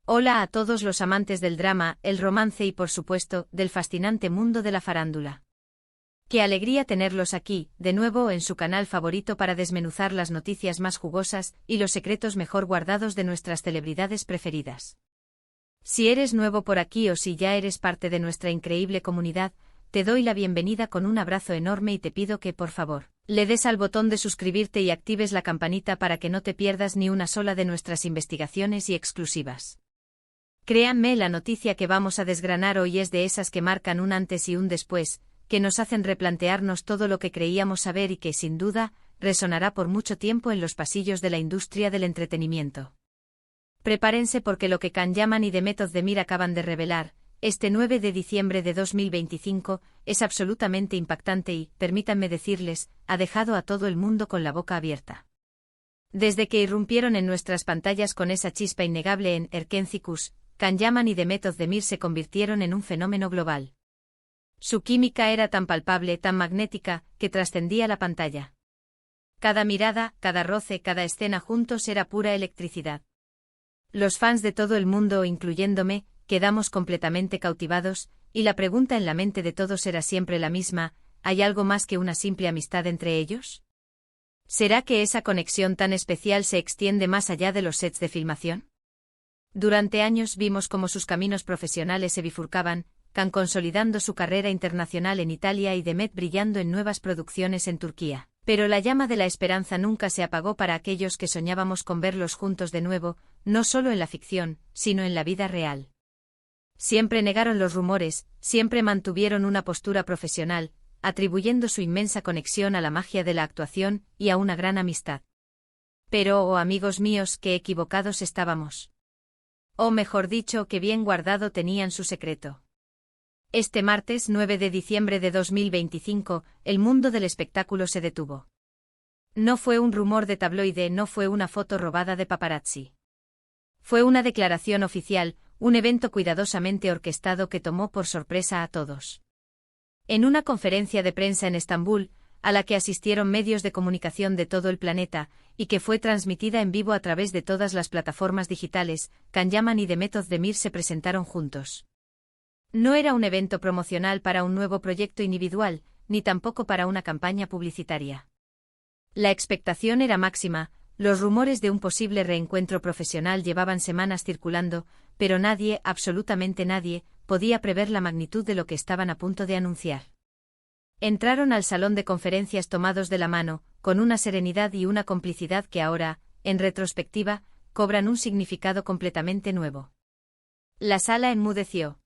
Hola a todos los amantes del drama, el romance y por supuesto, del fascinante mundo de la farándula. Qué alegría tenerlos aquí, de nuevo en su canal favorito para desmenuzar las noticias más jugosas y los secretos mejor guardados de nuestras celebridades preferidas. Si eres nuevo por aquí o si ya eres parte de nuestra increíble comunidad, te doy la bienvenida con un abrazo enorme y te pido que, por favor, le des al botón de suscribirte y actives la campanita para que no te pierdas ni una sola de nuestras investigaciones y exclusivas. Créanme, la noticia que vamos a desgranar hoy es de esas que marcan un antes y un después, que nos hacen replantearnos todo lo que creíamos saber y que, sin duda, resonará por mucho tiempo en los pasillos de la industria del entretenimiento. Prepárense porque lo que Can Yaman y The Method de Mir acaban de revelar, este 9 de diciembre de 2025, es absolutamente impactante y, permítanme decirles, ha dejado a todo el mundo con la boca abierta. Desde que irrumpieron en nuestras pantallas con esa chispa innegable en Erkencikus, Can Yaman y The Method de Mir se convirtieron en un fenómeno global. Su química era tan palpable, tan magnética, que trascendía la pantalla. Cada mirada, cada roce, cada escena juntos era pura electricidad. Los fans de todo el mundo, incluyéndome, quedamos completamente cautivados, y la pregunta en la mente de todos era siempre la misma: ¿hay algo más que una simple amistad entre ellos? ¿Será que esa conexión tan especial se extiende más allá de los sets de filmación? Durante años vimos cómo sus caminos profesionales se bifurcaban, Can consolidando su carrera internacional en Italia y Demet brillando en nuevas producciones en Turquía. Pero la llama de la esperanza nunca se apagó para aquellos que soñábamos con verlos juntos de nuevo, no solo en la ficción, sino en la vida real. Siempre negaron los rumores, siempre mantuvieron una postura profesional, atribuyendo su inmensa conexión a la magia de la actuación y a una gran amistad. Pero, oh amigos míos, qué equivocados estábamos. O mejor dicho, qué bien guardado tenían su secreto. Este martes 9 de diciembre de 2025, el mundo del espectáculo se detuvo. No fue un rumor de tabloide, no fue una foto robada de paparazzi. Fue una declaración oficial, un evento cuidadosamente orquestado que tomó por sorpresa a todos. En una conferencia de prensa en Estambul, a la que asistieron medios de comunicación de todo el planeta, y que fue transmitida en vivo a través de todas las plataformas digitales, Can Yaman y The Method de Mir se presentaron juntos. No era un evento promocional para un nuevo proyecto individual, ni tampoco para una campaña publicitaria. La expectación era máxima, los rumores de un posible reencuentro profesional llevaban semanas circulando, pero nadie, absolutamente nadie, podía prever la magnitud de lo que estaban a punto de anunciar. Entraron al salón de conferencias tomados de la mano, con una serenidad y una complicidad que ahora, en retrospectiva, cobran un significado completamente nuevo. La sala enmudeció.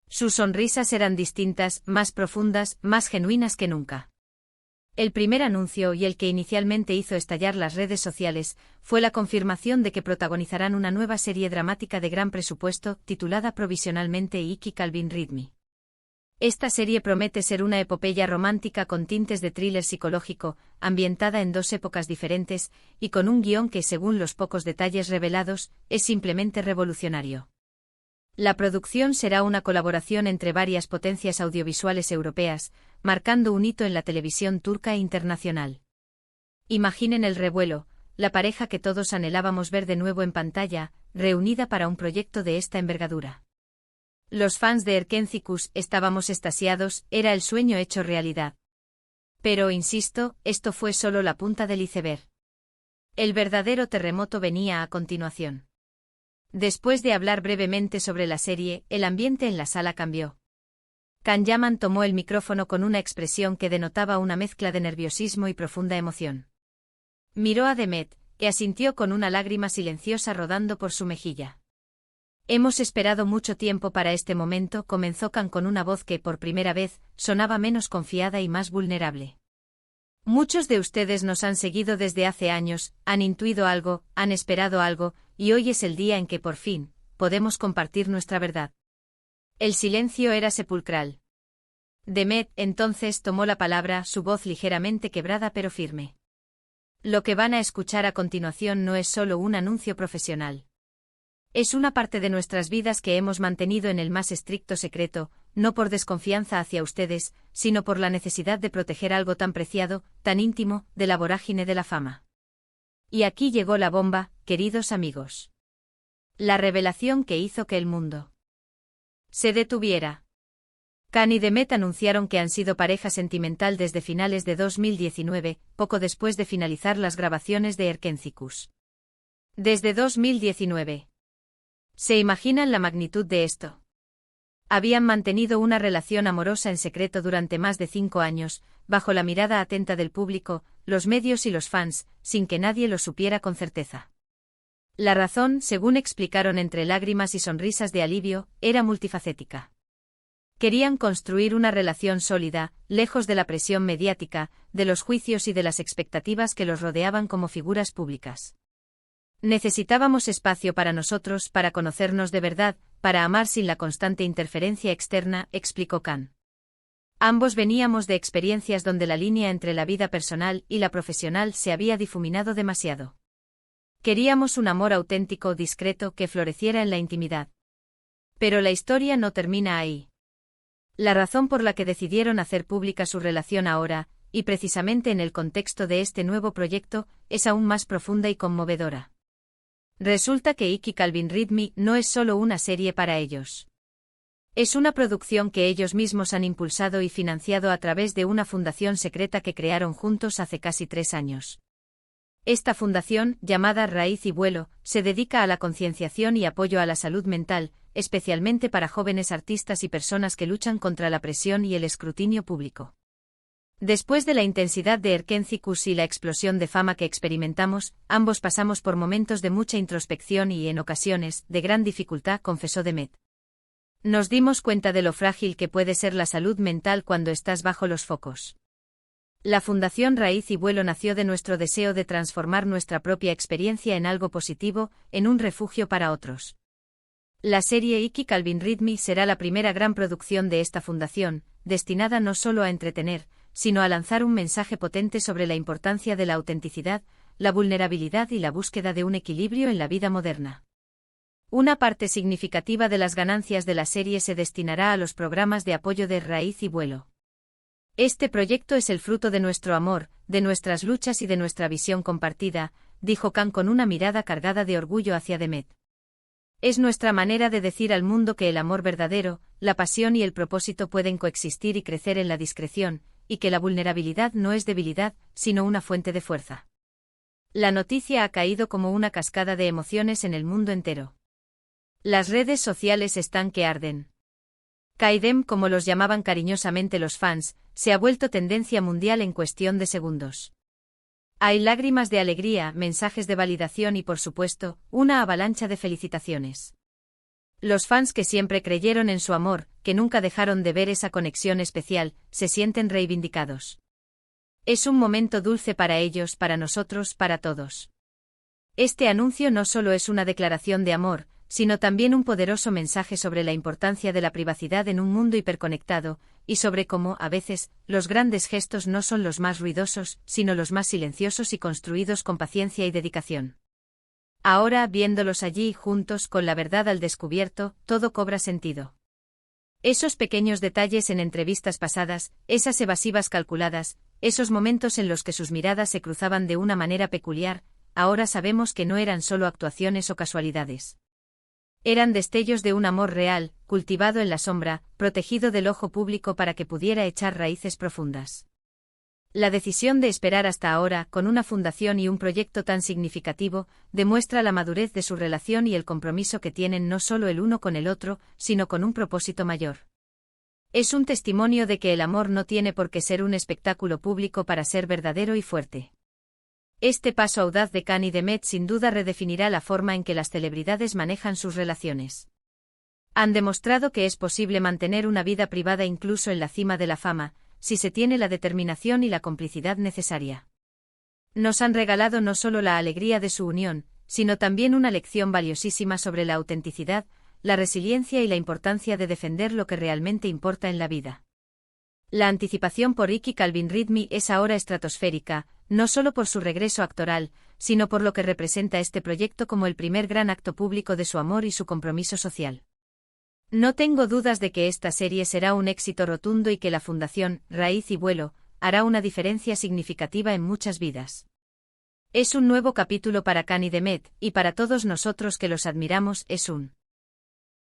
Sus sonrisas eran distintas, más profundas, más genuinas que nunca. El primer anuncio y el que inicialmente hizo estallar las redes sociales fue la confirmación de que protagonizarán una nueva serie dramática de gran presupuesto, titulada provisionalmente Iki Calvin Ridmi. Esta serie promete ser una epopeya romántica con tintes de thriller psicológico, ambientada en dos épocas diferentes, y con un guión que, según los pocos detalles revelados, es simplemente revolucionario. La producción será una colaboración entre varias potencias audiovisuales europeas, marcando un hito en la televisión turca e internacional. Imaginen el revuelo, la pareja que todos anhelábamos ver de nuevo en pantalla, reunida para un proyecto de esta envergadura. Los fans de Erkencikus estábamos extasiados, era el sueño hecho realidad. Pero, insisto, esto fue solo la punta del iceberg. El verdadero terremoto venía a continuación. Después de hablar brevemente sobre la serie, el ambiente en la sala cambió. Can Yaman tomó el micrófono con una expresión que denotaba una mezcla de nerviosismo y profunda emoción. Miró a Demet, que asintió con una lágrima silenciosa rodando por su mejilla. Hemos esperado mucho tiempo para este momento, comenzó Can con una voz que, por primera vez, sonaba menos confiada y más vulnerable. Muchos de ustedes nos han seguido desde hace años, han intuido algo, han esperado algo, y hoy es el día en que por fin, podemos compartir nuestra verdad. El silencio era sepulcral. Demet, entonces, tomó la palabra, su voz ligeramente quebrada pero firme. Lo que van a escuchar a continuación no es solo un anuncio profesional. Es una parte de nuestras vidas que hemos mantenido en el más estricto secreto, no por desconfianza hacia ustedes, sino por la necesidad de proteger algo tan preciado, tan íntimo, de la vorágine de la fama. Y aquí llegó la bomba, queridos amigos. La revelación que hizo que el mundo se detuviera. Can y Demet anunciaron que han sido pareja sentimental desde finales de 2019, poco después de finalizar las grabaciones de Erkenciskus. Desde 2019. ¿Se imaginan la magnitud de esto? Habían mantenido una relación amorosa en secreto durante más de 5 años, bajo la mirada atenta del público, los medios y los fans, sin que nadie lo supiera con certeza. La razón, según explicaron entre lágrimas y sonrisas de alivio, era multifacética. Querían construir una relación sólida, lejos de la presión mediática, de los juicios y de las expectativas que los rodeaban como figuras públicas. Necesitábamos espacio para nosotros, para conocernos de verdad, para amar sin la constante interferencia externa, explicó Can. Ambos veníamos de experiencias donde la línea entre la vida personal y la profesional se había difuminado demasiado. Queríamos un amor auténtico, discreto, que floreciera en la intimidad. Pero la historia no termina ahí. La razón por la que decidieron hacer pública su relación ahora, y precisamente en el contexto de este nuevo proyecto, es aún más profunda y conmovedora. Resulta que Iki Calvin Ridley no es solo una serie para ellos. Es una producción que ellos mismos han impulsado y financiado a través de una fundación secreta que crearon juntos hace casi 3 años. Esta fundación, llamada Raíz y Vuelo, se dedica a la concienciación y apoyo a la salud mental, especialmente para jóvenes artistas y personas que luchan contra la presión y el escrutinio público. Después de la intensidad de Erkenciskus y la explosión de fama que experimentamos, ambos pasamos por momentos de mucha introspección y, en ocasiones, de gran dificultad, confesó Demet. Nos dimos cuenta de lo frágil que puede ser la salud mental cuando estás bajo los focos. La Fundación Raíz y Vuelo nació de nuestro deseo de transformar nuestra propia experiencia en algo positivo, en un refugio para otros. La serie Iki Calvin Ridley será la primera gran producción de esta fundación, destinada no solo a entretener, sino a lanzar un mensaje potente sobre la importancia de la autenticidad, la vulnerabilidad y la búsqueda de un equilibrio en la vida moderna. Una parte significativa de las ganancias de la serie se destinará a los programas de apoyo de Raíz y Vuelo. Este proyecto es el fruto de nuestro amor, de nuestras luchas y de nuestra visión compartida, dijo Can con una mirada cargada de orgullo hacia Demet. Es nuestra manera de decir al mundo que el amor verdadero, la pasión y el propósito pueden coexistir y crecer en la discreción, y que la vulnerabilidad no es debilidad, sino una fuente de fuerza. La noticia ha caído como una cascada de emociones en el mundo entero. Las redes sociales están que arden. Kaidem, como los llamaban cariñosamente los fans, se ha vuelto tendencia mundial en cuestión de segundos. Hay lágrimas de alegría, mensajes de validación y, por supuesto, una avalancha de felicitaciones. Los fans que siempre creyeron en su amor, que nunca dejaron de ver esa conexión especial, se sienten reivindicados. Es un momento dulce para ellos, para nosotros, para todos. Este anuncio no solo es una declaración de amor, sino también un poderoso mensaje sobre la importancia de la privacidad en un mundo hiperconectado, y sobre cómo, a veces, los grandes gestos no son los más ruidosos, sino los más silenciosos y construidos con paciencia y dedicación. Ahora, viéndolos allí juntos con la verdad al descubierto, todo cobra sentido. Esos pequeños detalles en entrevistas pasadas, esas evasivas calculadas, esos momentos en los que sus miradas se cruzaban de una manera peculiar, ahora sabemos que no eran solo actuaciones o casualidades. Eran destellos de un amor real, cultivado en la sombra, protegido del ojo público para que pudiera echar raíces profundas. La decisión de esperar hasta ahora, con una fundación y un proyecto tan significativo, demuestra la madurez de su relación y el compromiso que tienen no solo el uno con el otro, sino con un propósito mayor. Es un testimonio de que el amor no tiene por qué ser un espectáculo público para ser verdadero y fuerte. Este paso audaz de Can y Demet sin duda redefinirá la forma en que las celebridades manejan sus relaciones. Han demostrado que es posible mantener una vida privada incluso en la cima de la fama, si se tiene la determinación y la complicidad necesaria. Nos han regalado no solo la alegría de su unión, sino también una lección valiosísima sobre la autenticidad, la resiliencia y la importancia de defender lo que realmente importa en la vida. La anticipación por Iki Calvin Ridley es ahora estratosférica, no solo por su regreso actoral, sino por lo que representa este proyecto como el primer gran acto público de su amor y su compromiso social. No tengo dudas de que esta serie será un éxito rotundo y que la Fundación Raíz y Vuelo hará una diferencia significativa en muchas vidas. Es un nuevo capítulo para Khan y Demet, y para todos nosotros que los admiramos es un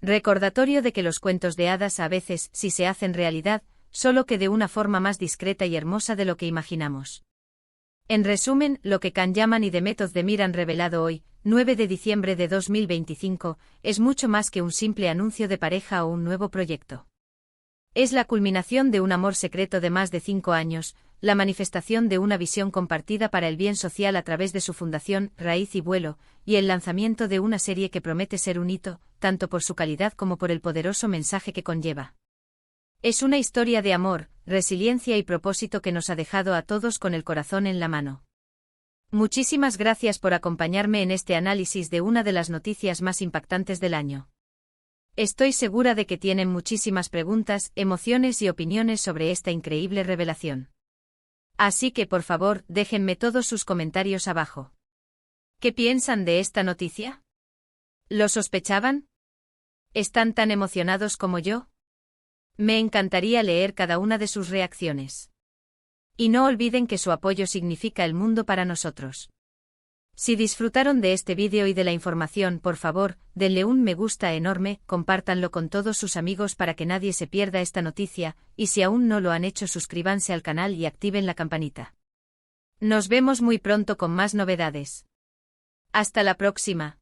recordatorio de que los cuentos de hadas a veces sí se hacen realidad, solo que de una forma más discreta y hermosa de lo que imaginamos. En resumen, lo que Khan Yaman y Demet Özdemir han revelado hoy, 9 de diciembre de 2025, es mucho más que un simple anuncio de pareja o un nuevo proyecto. Es la culminación de un amor secreto de más de 5 años, la manifestación de una visión compartida para el bien social a través de su fundación, Raíz y Vuelo, y el lanzamiento de una serie que promete ser un hito, tanto por su calidad como por el poderoso mensaje que conlleva. Es una historia de amor, resiliencia y propósito que nos ha dejado a todos con el corazón en la mano. Muchísimas gracias por acompañarme en este análisis de una de las noticias más impactantes del año. Estoy segura de que tienen muchísimas preguntas, emociones y opiniones sobre esta increíble revelación. Así que por favor, déjenme todos sus comentarios abajo. ¿Qué piensan de esta noticia? ¿Lo sospechaban? ¿Están tan emocionados como yo? Me encantaría leer cada una de sus reacciones. Y no olviden que su apoyo significa el mundo para nosotros. Si disfrutaron de este vídeo y de la información, por favor, denle un me gusta enorme, compártanlo con todos sus amigos para que nadie se pierda esta noticia, y si aún no lo han hecho, suscríbanse al canal y activen la campanita. Nos vemos muy pronto con más novedades. Hasta la próxima.